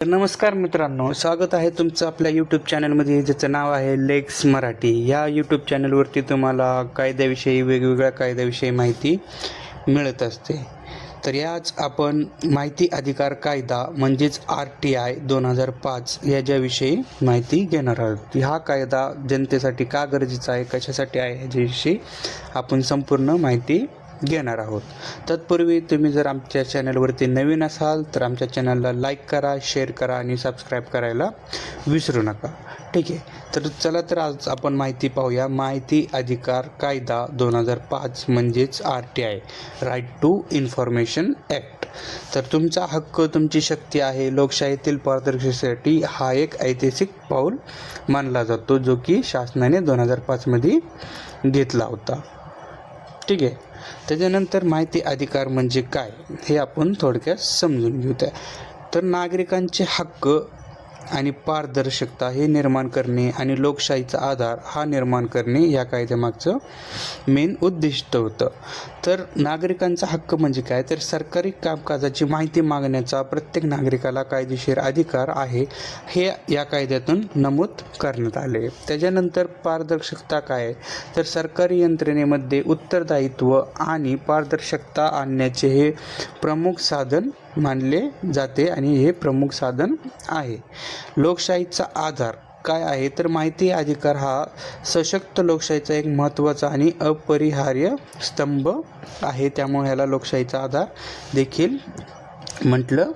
तर नमस्कार मित्रांनो, स्वागत आहे तुमचं आपल्या यूट्यूब चॅनलमध्ये, ज्याचं नाव आहे लेक्स मराठी. या यूट्यूब चॅनलवरती तुम्हाला कायद्याविषयी, वेगवेगळ्या कायद्याविषयी माहिती मिळत असते. तर याच आपण माहिती अधिकार कायदा म्हणजेच RTI 2005 याच्याविषयी माहिती घेणार आहोत. हा कायदा जनतेसाठी का गरजेचा आहे, कशासाठी आहे, याच्याविषयी आपण संपूर्ण माहिती घेणार आहोत. तत्पूर्वी तुम्ही जर आमच्या चॅनलवरती नवीन असाल तर आमच्या चॅनलला लाईक करा, शेअर करा आणि सबस्क्राईब करायला विसरू नका. ठीक आहे, तर चला तर आज आपण माहिती पाहूया. माहिती अधिकार कायदा 2005 म्हणजेच RTI, right to information act. तर तुमचा हक्क तुमची शक्ती आहे. लोकशाहीतील पारदर्शकतेसाठी हा एक ऐतिहासिक पाऊल मानला जातो, जो की शासनाने 2005 मध्ये घेतला होता. ठीक आहे, त्याच्यानंतर माहिती अधिकार म्हणजे काय हे आपण थोडक्यात समजून घेऊया. तर नागरिकांचे हक्क आणि पारदर्शकता हे निर्माण करणे आणि लोकशाहीचा आधार हा निर्माण करणे या कायद्यामागचं मेन उद्दिष्ट होतं. तर नागरिकांचा हक्क म्हणजे काय, तर सरकारी कामकाजाची माहिती मागण्याचा प्रत्येक नागरिकाला कायदेशीर अधिकार आहे, हे या कायद्यातून नमूद करण्यात आले. त्याच्यानंतर पारदर्शकता काय, तर सरकारी यंत्रणेमध्ये उत्तरदायित्व आणि पारदर्शकता आणण्याचे हे प्रमुख साधन मानले जाते आणि हे प्रमुख साधन आहे. लोकशाहीचा आधार काय आहे, तर माहिती अधिकार हा सशक्त लोकशाहीचा एक महत्त्वाचा आणि अपरिहार्य स्तंभ आहे. त्यामुळे ह्याला लोकशाहीचा आधार देखील म्हटलं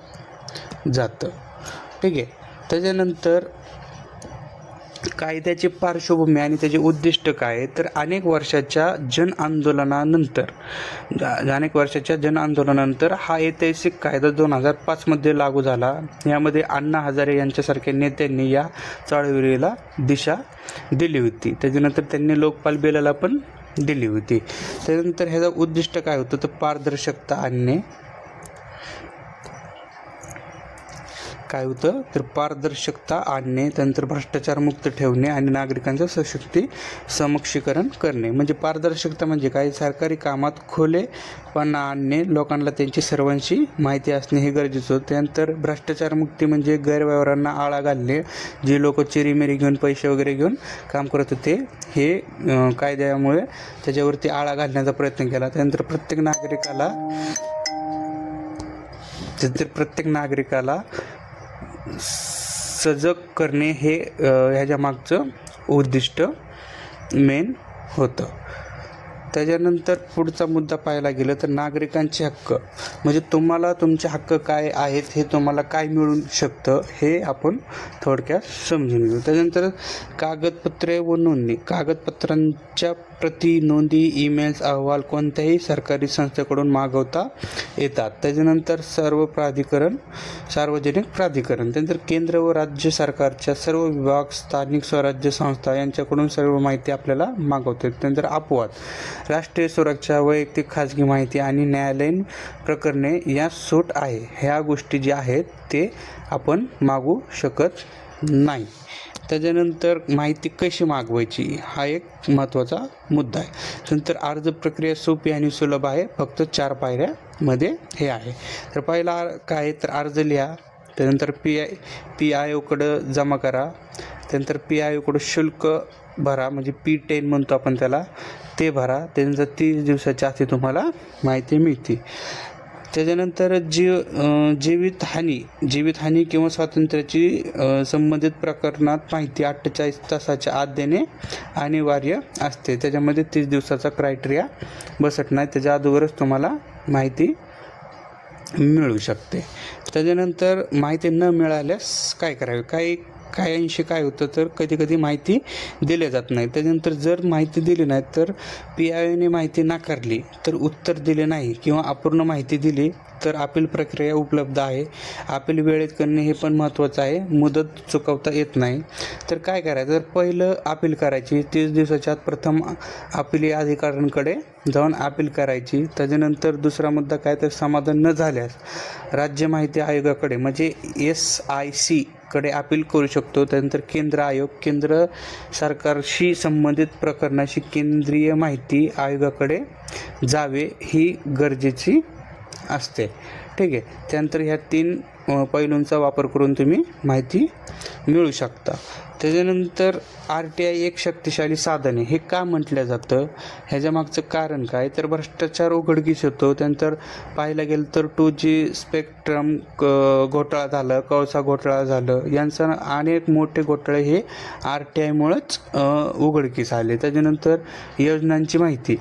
जातं. ठीक आहे, त्याच्यानंतर कायद्याची पार्श्वभूमी आणि त्याचे उद्दिष्ट काय, तर अनेक वर्षाच्या जनआंदोलनानंतर हा ऐतिहासिक कायदा 2005 मध्ये लागू झाला. यामध्ये अण्णा हजारे यांच्यासारख्या नेत्यांनी या चळवळीला दिशा दिली होती. त्याच्यानंतर त्यांनी लोकपाल बिलाला पण दिली होती. त्यानंतर ह्याचं उद्दिष्ट काय होतं, तर पारदर्शकता आणणे. काय होतं, तर पारदर्शकता आणणे, त्यानंतर भ्रष्टाचार मुक्त ठेवणे आणि नागरिकांचं सक्षमीकरण करणे. म्हणजे पारदर्शकता म्हणजे काय, सरकारी कामात खुलेपणा आणणे, लोकांना त्यांची सर्वांची माहिती असणे हे गरजेचं होतं. त्यानंतर भ्रष्टाचार मुक्ती म्हणजे गैरव्यवहारांना आळा घालणे. जे लोक चिरीमिरी घेऊन पैसे वगैरे घेऊन काम करत होते, हे कायद्यामुळे त्याच्यावरती आळा घालण्याचा प्रयत्न केला. त्यानंतर प्रत्येक नागरिकाला सजग करणे हे ह्याच्या मागचं उद्दिष्ट मेन होतं. त्याच्यानंतर पुढचा मुद्दा पाहायला गेलं तर नागरिकांचे हक्क म्हणजे तुम्हाला तुमचे हक्क काय आहेत, हे तुम्हाला काय मिळू शकतं हे आपण थोडक्यात समजून घेऊ. त्याच्यानंतर कागदपत्रे व नोंदणी. कागदपत्रांच्या प्रति, नोंदी, ईमेल्स, अहवाल कोणत्याही सरकारी संस्थेकडून मागवता येतात. त्याच्यानंतर सार्वजनिक प्राधिकरण. त्यानंतर केंद्र व राज्य सरकारच्या सर्व विभाग, स्थानिक स्वराज्य संस्था यांच्याकडून सर्व माहिती आपल्याला मागवता येते. त्यानंतर अपवाद, राष्ट्रीय सुरक्षा, वैयक्तिक खाजगी माहिती आणि न्यायालयीन प्रकरणे या सूट आहे. ह्या गोष्टी ज्या आहेत ते आपण मागू शकत नाही. त्याच्यानंतर माहिती कशी मागवायची हा एक महत्त्वाचा मुद्दा आहे. त्यानंतर अर्ज प्रक्रिया सोपी आणि सुलभ आहे, फक्त 4 पायऱ्यामध्ये हे आहे. तर पहिला काय, तर अर्ज लिहा. त्यानंतर PIOकडं जमा करा. त्यानंतर PIOकडं शुल्क भरा, म्हणजे P10 म्हणतो आपण त्याला, ते भरा. त्यानंतर 30 दिवसाच्या आधी तुम्हाला माहिती मिळते. त्याच्यानंतर जीवितहानी किंवा स्वातंत्र्याची संबंधित प्रकरणात माहिती 48 तासाच्या आत देणे अनिवार्य असते. त्याच्यामध्ये 30 दिवसाचा क्रायटेरिया बसत नाही, त्याच्या अगोदरच तुम्हाला माहिती मिळू शकते. त्याच्यानंतर माहिती न मिळाल्यास काय करावे, काही काय होतं, तर कधी माहिती दिली जात नाही. त्याच्यानंतर जर माहिती दिली नाही तर PIOने माहिती नाकारली, तर उत्तर दिले नाही किंवा अपूर्ण माहिती दिली तर अपील प्रक्रिया उपलब्ध आहे. अपील वेळेत करणे हे पण महत्त्वाचं आहे, मुदत चुकवता येत नाही. तर काय करायचं, तर पहिलं अपील करायची. 30 दिवसाच्या आत प्रथम अपील अधिकाऱ्यांकडे जाऊन अपील करायची. त्याच्यानंतर दुसरा मुद्दा काय, तर समाधान न झाल्यास राज्य माहिती आयोगाकडे म्हणजे SIC कडे अपील करू शकतो. त्यानंतर केंद्र सरकारशी संबंधित प्रकरणाची केंद्रीय माहिती आयोगाकडे जावे ही गरजेची असते. ठीक आहे, त्यानंतर ह्या 3 पैलूंचा वापर करून तुम्ही माहिती मिळवू शकता. त्याच्यानंतर RTI एक शक्तिशाली साधन आहे हे का म्हटलं जातं, ह्याच्या मागचं कारण काय, तर भ्रष्टाचार उघडकीस येतो. त्यानंतर पाहायला गेलं तर 2G स्पेक्ट्रम घोटाळा झालं, कळसा घोटाळा झालं, यांचा अनेक मोठे घोटाळे हे RTIमुळेच उघडकीस आले. त्याच्यानंतर योजनांची माहिती,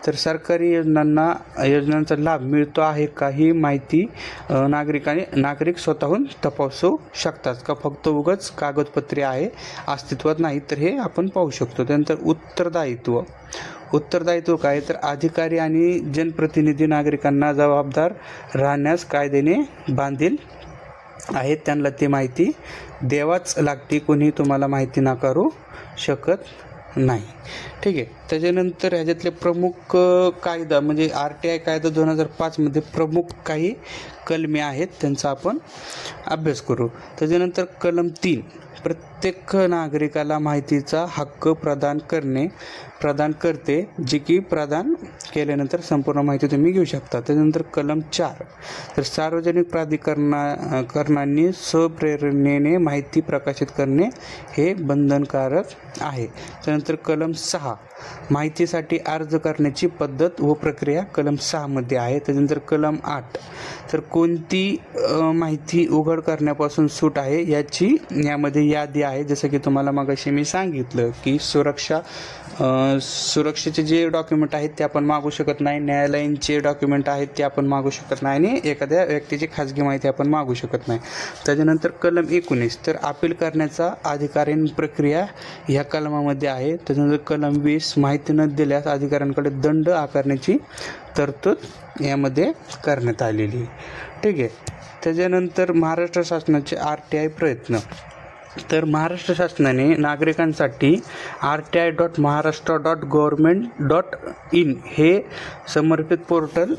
तर सरकारी योजनांचा लाभ मिळतो आहे का ही माहिती नागरिक स्वतःहून तपासू शकतात का, फक्त उगाच कागदपत्रे आहे अस्तित्वात नाही, तर हे आपण पाहू शकतो. त्यानंतर उत्तरदायित्व काय, तर अधिकारी आणि जनप्रतिनिधी नागरिकांना जबाबदार राहण्यास कायद्याने बांधील आहेत, त्यांना ती माहिती द्यावाच लागते, कोणी तुम्हाला माहिती नाकारू शकत नाही. ठीक आहे. त्याच्यानंतर ह्याच्यातले प्रमुख कायदा म्हणजे RTI कायदा 2005 मध्ये प्रमुख काही कलमे आहेत, त्यांचा आपण अभ्यास करू. त्याच्यानंतर कलम 3, प्रत्येक नागरिकाला माहितीचा हक्क प्रदान करते, जी की प्रदान केल्यानंतर संपूर्ण माहिती तुम्ही घेऊ शकता. त्याच्यानंतर कलम 4, तर सार्वजनिक प्राधिकरणांनी स्वप्रेरणेने माहिती प्रकाशित करणे हे बंधनकारक आहे. त्यानंतर कलम 6, माहितीसाठी अर्ज करण्याची पद्धत व प्रक्रिया कलम 6 मध्ये आहे. त्याच्यानंतर कलम 8, तर कोणती माहिती उघड करण्यापासून सूट आहे यामध्ये यादी आहे. जसं की तुम्हाला मगाशी मी सांगितलं की सुरक्षेचे जे डॉक्युमेंट आहेत ते आपण मागू शकत नाही, न्यायालयीनचे डॉक्युमेंट आहेत ते आपण मागू शकत नाही, आणि एखाद्या व्यक्तीची खाजगी माहिती आपण मागू शकत नाही. त्याच्यानंतर कलम 19, तर अपील करण्याचा अधिकारीण प्रक्रिया ह्या कलमामध्ये आहे. त्याच्यानंतर कलम 20, माहिती न दिल्यास अधिकाऱ्यांकडे दंड आकारण्याची तरतूद यामध्ये करण्यात आलेली. ठीक आहे. त्याच्यानंतर महाराष्ट्र शासनाचे RTI प्रयत्न, तर महाराष्ट्र शासनाने नागरिकांसाठी RTI.maharashtra.government.in हे समर्पित पोर्टल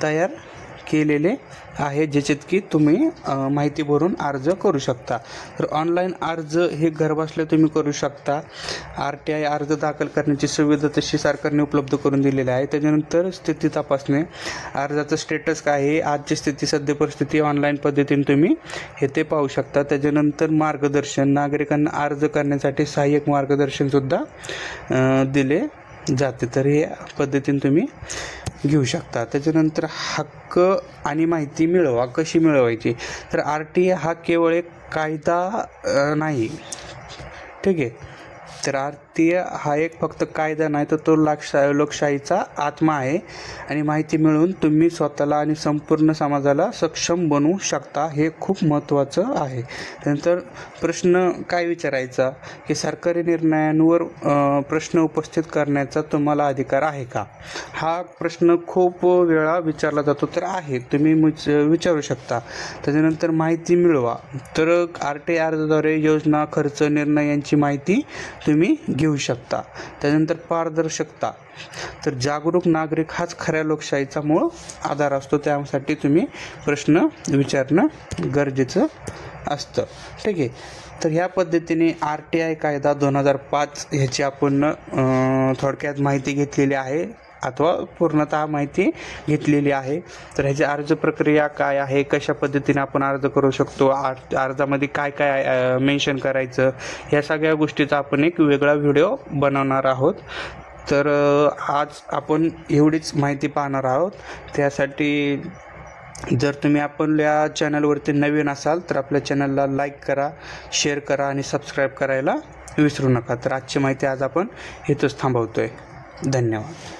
तयार केलेले आहे, ज्याच्यात की तुम्ही माहिती भरून अर्ज करू शकता. तर ऑनलाईन अर्ज हे घरबसल्या तुम्ही करू शकता. RTI अर्ज दाखल करण्याची सुविधा तशी सरकारने उपलब्ध करून दिलेली आहे. त्याच्यानंतर स्थिती तपासणे, अर्जाचं स्टेटस काय आहे, आजची स्थिती, सध्या परिस्थिती ऑनलाईन पद्धतीने तुम्ही हे ते पाहू शकता. त्याच्यानंतर मार्गदर्शन, नागरिकांना अर्ज करण्यासाठी सहाय्यक मार्गदर्शनसुद्धा दिले जाते, तर हे पद्धतीने तुम्ही घेऊ शकता. त्याच्यानंतर हक्क आणि माहिती मिळवा, कशी मिळवायची, तर RTI हा केवळ एक कायदा नाही. ठीक आहे. तर RTI हा एक फक्त कायदा नाही, तर तो लोकशाहीचा आत्मा आहे, आणि माहिती मिळवून तुम्ही स्वतःला आणि संपूर्ण समाजाला सक्षम बनवू शकता, हे खूप महत्त्वाचं आहे. त्यानंतर प्रश्न काय विचारायचा, की सरकारी निर्णयांवर प्रश्न उपस्थित करण्याचा तुम्हाला अधिकार आहे का, हा प्रश्न खूप वेळा विचारला जातो, तर आहे, तुम्ही विचारू शकता. त्याच्यानंतर माहिती मिळवा, तर RTI अर्जाद्वारे योजना, खर्च, निर्णय यांची माहिती तुम्ही घेऊ शकता. त्यानंतर पारदर्शकता, तर जागरूक नागरिक हाच खऱ्या लोकशाहीचा मूळ आधार असतो, त्यासाठी तुम्ही प्रश्न विचारणं गरजेचं असतं. ठीक आहे. तर ह्या पद्धतीने RTI कायदा 2005 ह्याची आपण थोडक्यात माहिती घेतलेली आहे, अथवा पूर्णतः माहिती घेतलेली आहे. तर ह्याची अर्ज प्रक्रिया काय आहे, कशा पद्धतीने आपण अर्ज करू शकतो, अर्जामध्ये काय काय मेन्शन करायचं, ह्या सगळ्या गोष्टीचा आपण एक वेगळा व्हिडिओ बनवणार आहोत. तर आज आपण एवढीच माहिती पाहणार आहोत. त्यासाठी जर तुम्ही आपल्या चॅनलवरती नवीन असाल तर आपल्या चॅनलला लाईक करा, शेअर करा आणि सबस्क्राईब करायला विसरू नका. तर आजची माहिती आज आपण इथंच थांबवतोय. धन्यवाद.